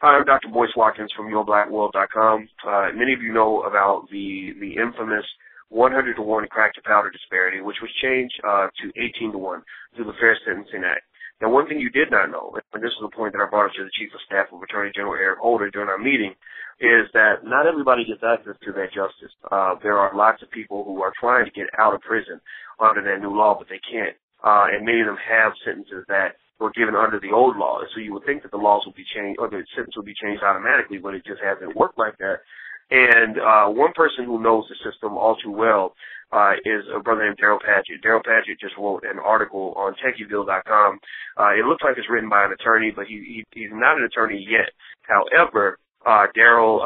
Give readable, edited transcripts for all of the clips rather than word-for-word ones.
Hi, I'm Dr. Boyce Watkins from YourBlackWorld.com. Many of you know about the infamous 100 to 1 crack to powder disparity, which was changed to 18 to 1 through the Fair Sentencing Act. Now, one thing you did not know, and this is the point that I brought up to the Chief of Staff of Attorney General Eric Holder during our meeting, is that not everybody gets access to that justice. There are lots of people who are trying to get out of prison under that new law, but they can't. And many of them have sentences that were given under the old law. So you would think that the laws will be changed, or the sentence will be changed automatically, but it just hasn't worked like that. And one person who knows the system all too well is a brother named Darrell Padgett. Darrell Padgett just wrote an article on TechieVille.com. It looks like it's written by an attorney, but he's not an attorney yet. However, Darrell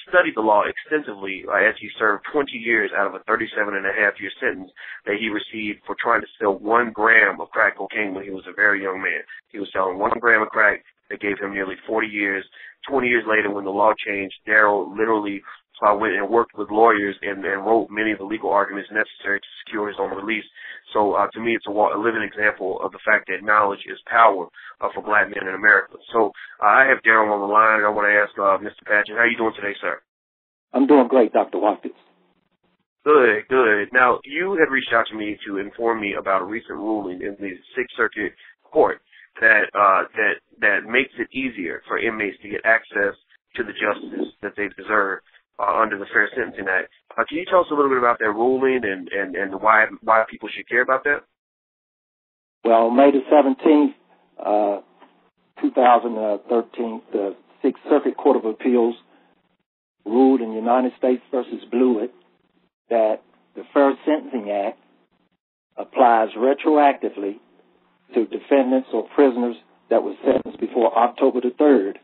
studied the law extensively as he served 20 years out of a 37-and-a-half-year sentence that he received for trying to sell 1 gram of crack cocaine when he was a very young man. He was selling 1 gram of crack that gave him nearly 40 years. 20 years later, when the law changed, Darrell literally went and worked with lawyers and wrote many of the legal arguments necessary to secure his own release. So to me, it's a living example of the fact that knowledge is power for black men in America. So I have Darrell on the line, and I want to ask Mr. Padgett, how are you doing today, sir? I'm doing great, Dr. Watkins. Good, good. Now, you had reached out to me to inform me about a recent ruling in the Sixth Circuit Court that makes it easier for inmates to get access to the justice that they deserve under the Fair Sentencing Act. Can you tell us a little bit about that ruling and why people should care about that? Well, May the 17th, 2013, the Sixth Circuit Court of Appeals ruled in United States versus Blewett that the Fair Sentencing Act applies retroactively to defendants or prisoners that were sentenced before October the 3rd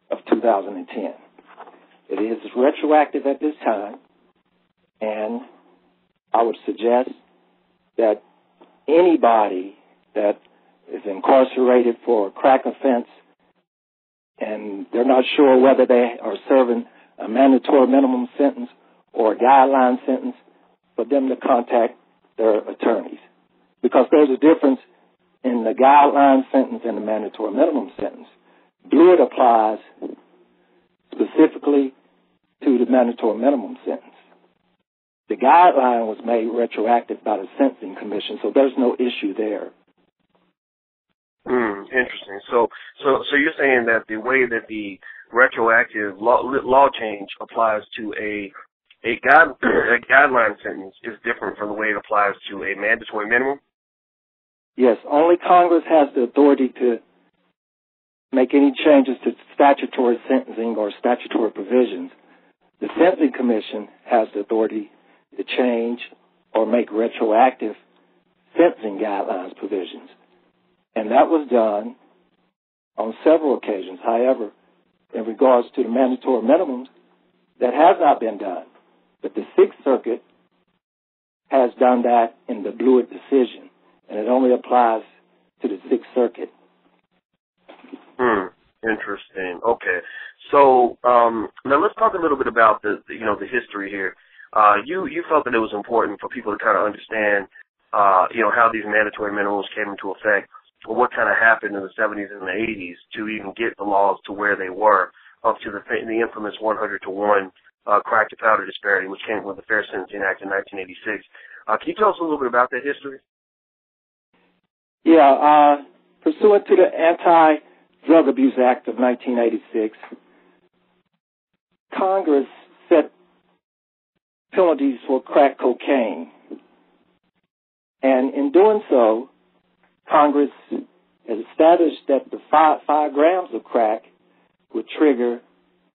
of 2010. It is retroactive at this time, and I would suggest that anybody that is incarcerated for a crack offense and they're not sure whether they are serving a mandatory minimum sentence or a guideline sentence, for them to contact their attorneys. Because there's a difference in the guideline sentence and the mandatory minimum sentence. Blewett applies specifically to the mandatory minimum sentence. The guideline was made retroactive by the Sentencing Commission, so there's no issue there. Interesting. So you're saying that the way that the retroactive law change applies to a guideline sentence is different from the way it applies to a mandatory minimum? Yes, only Congress has the authority to make any changes to statutory sentencing or statutory provisions. The Sentencing Commission has the authority to change or make retroactive sentencing guidelines provisions. And that was done on several occasions. However, in regards to the mandatory minimums, that has not been done. But the Sixth Circuit has done that in the Blewett decision, and it only applies to the Sixth Circuit. Interesting. Okay. So now let's talk a little bit about the history here. You felt that it was important for people to kind of understand how these mandatory minimums came into effect, or what kind of happened in the 70s and the 80s to even get the laws to where they were, up to the infamous 100 to 1 crack to powder disparity, which came with the Fair Sentencing Act in 1986. Can you tell us a little bit about that history? Yeah, pursuant to the Anti-Drug Abuse Act of 1986, Congress set penalties for crack cocaine. And in doing so, Congress has established that the 5 grams of crack would trigger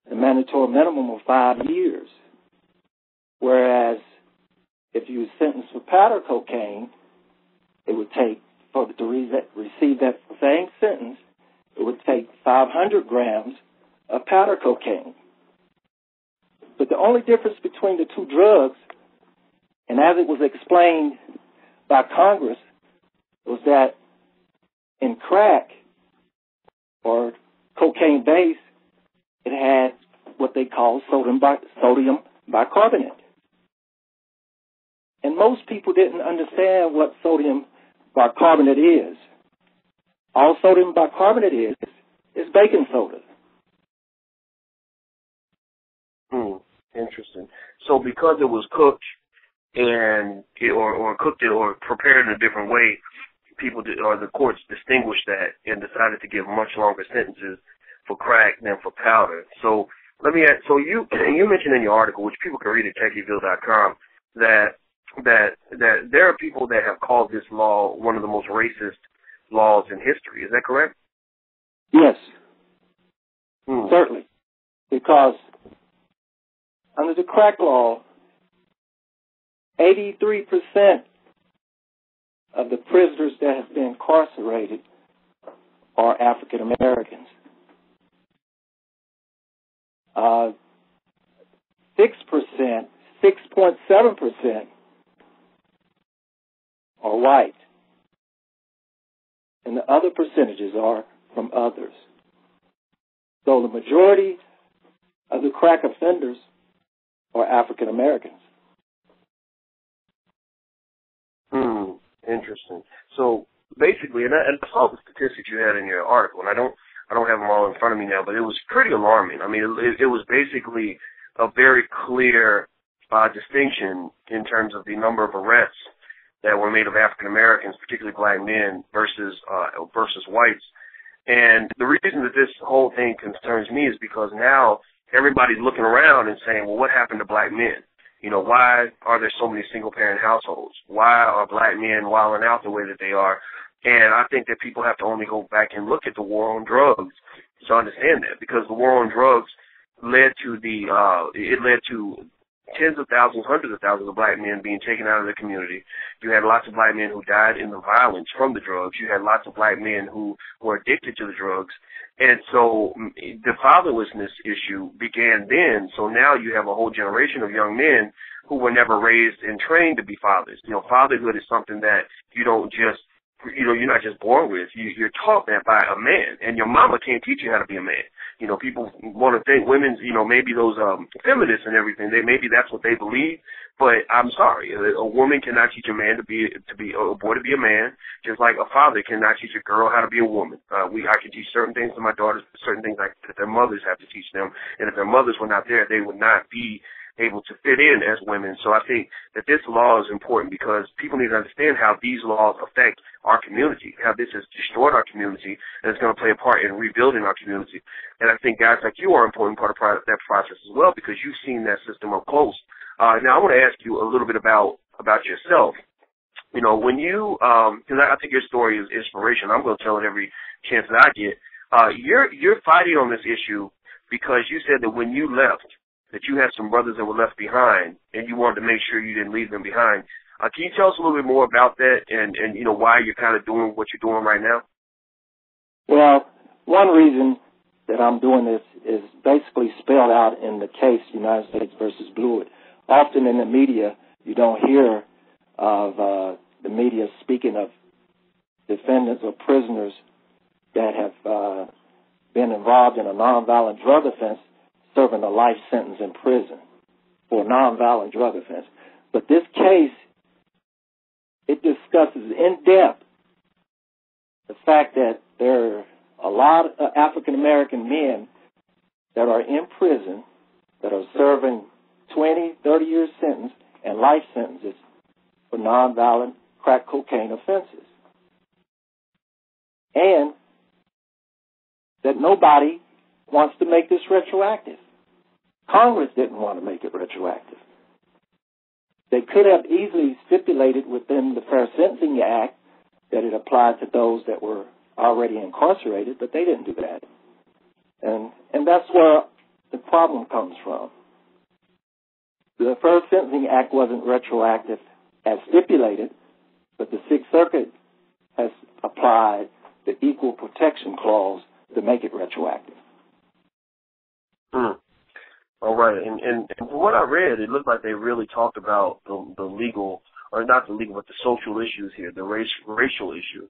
the mandatory minimum of 5 years. Whereas if you were sentenced for powder cocaine, it would take, to receive that same sentence, it would take 500 grams of powder cocaine. But the only difference between the two drugs, and as it was explained by Congress, was that in crack, or cocaine base, it had what they call sodium bicarbonate. And most people didn't understand what sodium bicarbonate is. All sodium bicarbonate is baking soda. interesting. So because it was cooked or cooked it or prepared in a different way, the courts distinguished that and decided to give much longer sentences for crack than for powder. So let me ask, so you mentioned in your article, which people can read at techyville.com, that there are people that have called this law one of the most racist laws in history. Is that correct? Yes, certainly, because under the crack law, 83% of the prisoners that have been incarcerated are African Americans. 6.7% are white, and the other percentages are from others. So the majority of the crack offenders are African Americans. Interesting. So basically, and I saw the statistics you had in your article, and I don't have them all in front of me now, but it was pretty alarming. I mean, it was basically a very clear distinction in terms of the number of arrests that were made of African Americans, particularly black men, versus whites. And the reason that this whole thing concerns me is because now everybody's looking around and saying, well, what happened to black men? You know, why are there so many single-parent households? Why are black men wilding out the way that they are? And I think that people have to only go back and look at the war on drugs to understand that, because the war on drugs led to tens of thousands, hundreds of thousands of black men being taken out of the community. You had lots of black men who died in the violence from the drugs. You had lots of black men who were addicted to the drugs. And so the fatherlessness issue began then. So now you have a whole generation of young men who were never raised and trained to be fathers. You know, fatherhood is something that you don't just, you're not just born with. You're taught that by a man. And your mama can't teach you how to be a man. You know, people want to think women's, maybe those feminists and everything, maybe that's what they believe. But I'm sorry, a woman cannot teach a man a boy to be a man, just like a father cannot teach a girl how to be a woman. I can teach certain things to my daughters, certain things that their mothers have to teach them. And if their mothers were not there, they would not be able to fit in as women. So I think that this law is important because people need to understand how these laws affect our community, how this has destroyed our community, and it's going to play a part in rebuilding our community. And I think guys like you are an important part of that process as well, because you've seen that system up close. Now I want to ask you a little bit about yourself. You know, when you, because I think your story is inspirational. I'm going to tell it every chance that I get. You're fighting on this issue because you said that when you left, that you had some brothers that were left behind, and you wanted to make sure you didn't leave them behind. Can you tell us a little bit more about that and why you're kind of doing what you're doing right now? Well, one reason that I'm doing this is basically spelled out in the case United States versus Blewett. Often in the media, you don't hear of the media speaking of defendants or prisoners that have been involved in a nonviolent drug offense serving a life sentence in prison for a nonviolent drug offense. But this case, it discusses in depth the fact that there are a lot of African-American men that are in prison that are serving 20, 30-year sentence and life sentences for nonviolent crack cocaine offenses. And that nobody wants to make this retroactive. Congress didn't want to make it retroactive. They could have easily stipulated within the Fair Sentencing Act that it applied to those that were already incarcerated, but they didn't do that. And that's where the problem comes from. The Fair Sentencing Act wasn't retroactive as stipulated, but the Sixth Circuit has applied the Equal Protection Clause to make it retroactive. All right, and from what I read, it looked like they really talked about the legal, or not the legal, but the social issues here, the racial issue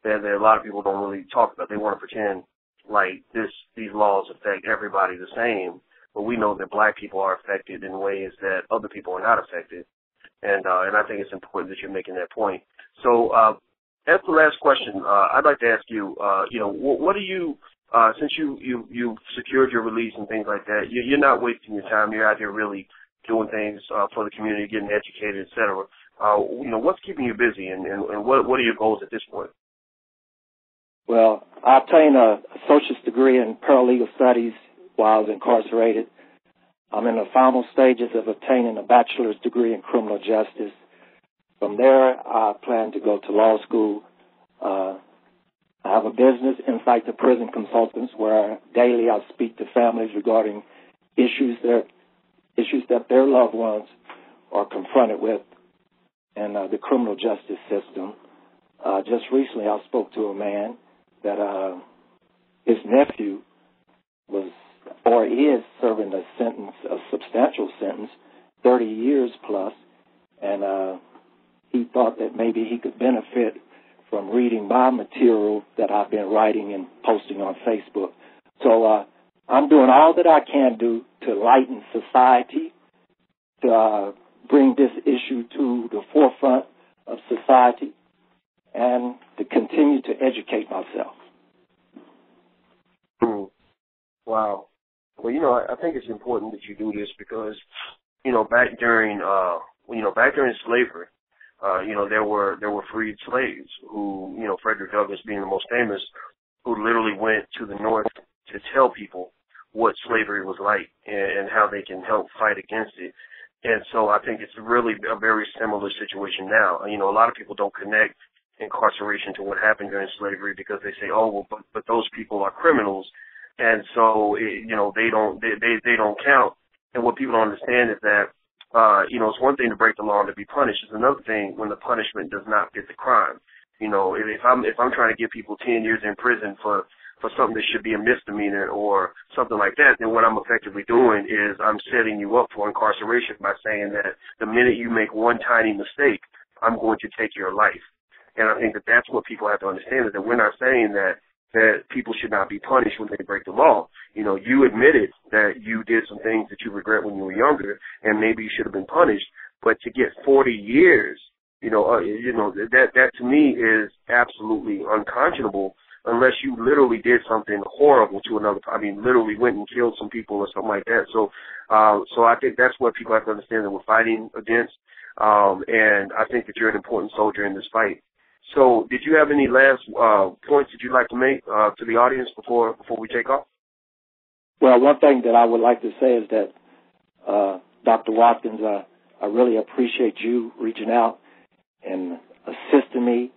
that a lot of people don't really talk about. They want to pretend like these laws affect everybody the same, but we know that black people are affected in ways that other people are not affected, and I think it's important that you're making that point. So, as the last question, I'd like to ask you, what do you? Since you've secured your release and things like that, you're not wasting your time. You're out here really doing things for the community, getting educated, et cetera. What's keeping you busy, and what are your goals at this point? Well, I obtained a associate's degree in paralegal studies while I was incarcerated. I'm in the final stages of obtaining a bachelor's degree in criminal justice. From there, I plan to go to law school. I have a business, Insight to Prison Consultants, where daily I speak to families regarding issues that their loved ones are confronted with in the criminal justice system. Just recently, I spoke to a man that his nephew is serving a substantial sentence, 30 years plus, and he thought that maybe he could benefit from reading my material that I've been writing and posting on Facebook. So I'm doing all that I can do to lighten society, to bring this issue to the forefront of society, and to continue to educate myself. Wow. Well, I think it's important that you do this because, back during slavery, there were freed slaves who, Frederick Douglass being the most famous, who literally went to the North to tell people what slavery was like and how they can help fight against it. And so I think it's really a very similar situation now. A lot of people don't connect incarceration to what happened during slavery because they say, oh, well, but those people are criminals. And so, they don't count. And what people don't understand is that, it's one thing to break the law and to be punished. It's another thing when the punishment does not fit the crime. If I'm trying to give people 10 years in prison for something that should be a misdemeanor or something like that, then what I'm effectively doing is I'm setting you up for incarceration by saying that the minute you make one tiny mistake, I'm going to take your life. And I think that that's what people have to understand, is that we're not saying that people should not be punished when they break the law. You admitted that you did some things that you regret when you were younger, and maybe you should have been punished. But to get 40 years, that to me is absolutely unconscionable unless you literally did something horrible to another. Literally went and killed some people or something like that. So I think that's what people have to understand that we're fighting against. And I think that you're an important soldier in this fight. So did you have any last points that you'd like to make to the audience before we take off? Well, one thing that I would like to say is that, Dr. Watkins, I really appreciate you reaching out and assisting me,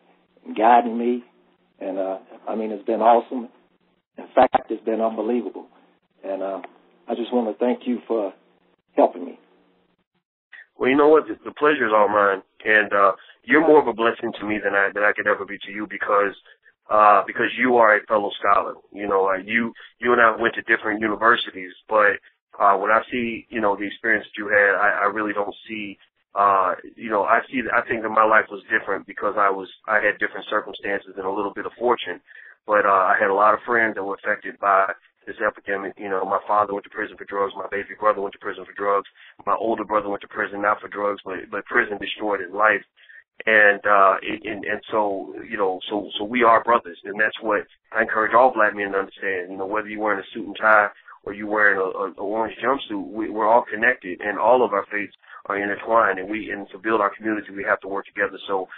and guiding me. And, it's been awesome. In fact, it's been unbelievable. And I just want to thank you for helping me. Well, you know what? The pleasure is all mine. And you're more of a blessing to me than I could ever be to you because you are a fellow scholar. You and I went to different universities, but when I see, the experience that you had, I really don't see, I think that my life was different because I had different circumstances and a little bit of fortune, but I had a lot of friends that were affected by this epidemic. My father went to prison for drugs. My baby brother went to prison for drugs. My older brother went to prison not for drugs, but prison destroyed his life. And so we are brothers, and that's what I encourage all black men to understand. Whether you're wearing a suit and tie or you're wearing an orange jumpsuit, we're all connected, and all of our faiths are intertwined. And to build our community, we have to work together. So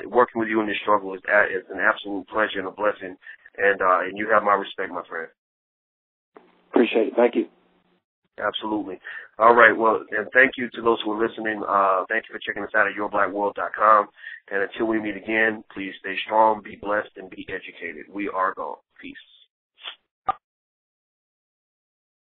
working with you in this struggle is an absolute pleasure and a blessing, and you have my respect, my friend. Appreciate it. Thank you. Absolutely. All right. Well, and thank you to those who are listening. Thank you for checking us out at yourblackworld.com. And until we meet again, please stay strong, be blessed, and be educated. We are gone. Peace.